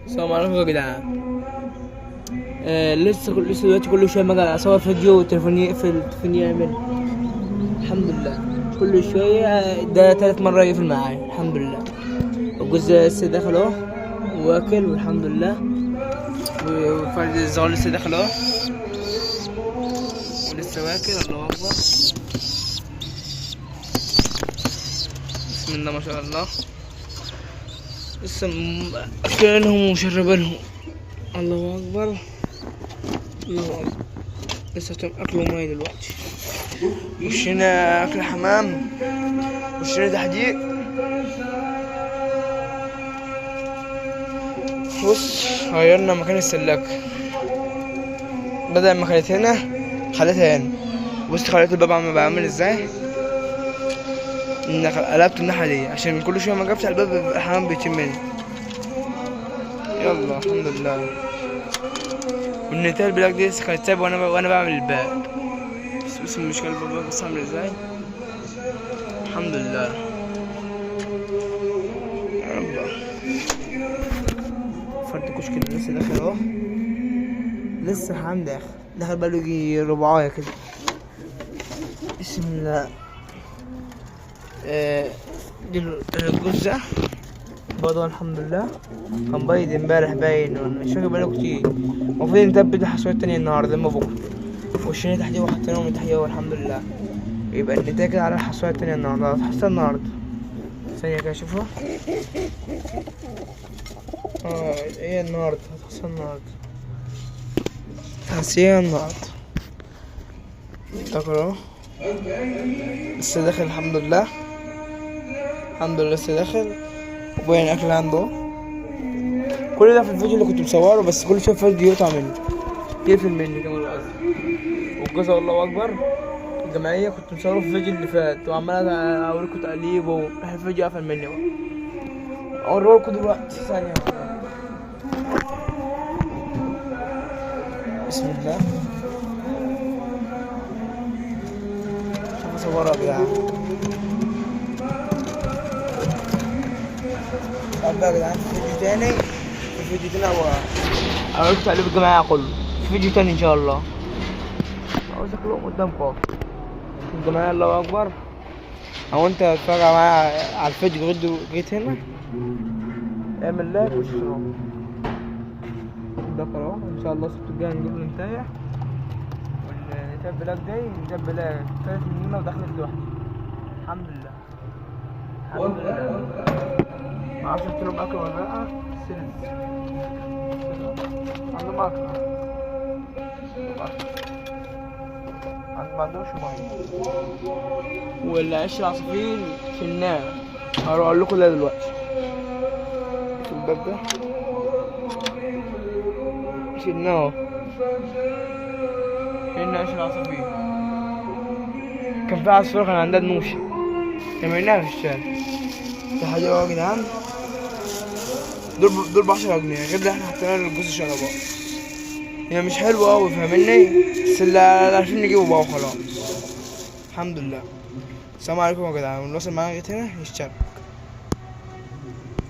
السلام عليكم يا جدعان. لسه دلوقتي كل شويه ما اجي اصور فيديو وتليفوني يقفل، التليفون يعمل. الحمد لله كل شويه ده تالت مره يقفل معايا. الحمد لله. الجوز لسه داخل اهو واكل والحمد لله، وفرد الزغال لسه داخل اهو ولسه واكل. الله اكبر، بسم الله ما شاء الله. لسه اكلينهم ومشربينهم. الله اكبر الله اكبر. لسه اكلوا ميه دلوقتي. وشنا اكل حمام وشنا تحديق. بص غيرنا مكان السلاكة، بدل ما كانت هنا خليتها هنا. بص خليت الباب عامل ازاي، قلبت الناحية دي عشان كل شوية ما جبت على الباب الحمام بيتمني. يلا الحمد لله. والنتاية البلاك دي لسه كانت سايبة وانا بعمل الباب. بس المشكلة الباب بص عامل ازاي. الحمد لله. يلا فرد كشك لسه داخل اهو، لسه الحمام داخل بقاله يجي ربعاية كده. بسم الله. دي الجوز ده برضه الحمد لله كان بايظ امبارح باين مش فاكر بقاله كتير. المفروض نتبت حصوات تانية النهارده اما بكره. والشنية تحتيه وحطيناهم من تحتيه والحمد لله. يبقى النتاية كده على الحصوات التانية النهارده. هتحصل النهارده ثانية كده اشوفها. ايه النهارده هتحصل النهارده، تحسيها النهارده. افتكر اهو لسه داخل الحمد لله. الحمد لله لسه داخل وباين اكل عنده. كل ده في الفيديو اللي كنت مصوره، بس كل شويه الفيديو يقطع مني يقفل مني كمان القصد. والجزء الله اكبر الجمعيه كنت مصوره في الفيديو اللي فات وعمال اوريكم تقليب والفيديو قفل مني بقى. اوريكم دلوقتي ثانيه. بسم الله. شوف اصورها يا جدعان. طب يا جدعان في فيديو تاني، اوريكم تقليب الجمعيه كله في فيديو تاني ان شاء الله. عاوز اكلهم قدامكم اهو الجمعيه. الله اكبر. او انت تتفرج معايا على الفيديو جيت هنا اعمل لايك واشتراك. ده اهو ان شاء الله السبت الجاي نجيب له نتاية. والنتاية بلاك جاي نتاية بلاك طلعت من هنا ودخلت لوحدي. الحمد لله الحمد لله. معرفش قلت لهم اكل ولا لا. سلس عندهم اكل ما عندهمش ميه. والعيش العصافير في النار هروح اقول لكم ده دلوقتي. في الباب ده شلناه. شلنا عيش العصافير. كان في عصفورة كان عندها نوشة رميناها في الشارع. دي حاجة يا جدعان. دول ب10 جنيه غير اللي احنا حطيناه للجوز الشربات. هي مش حلوة اوي فاهمني، بس اللي عارفين نجيبه بقى وخلاص. الحمد لله. السلام عليكم يا جدعان. واللي وصل معانا لغاية هنا يشترك.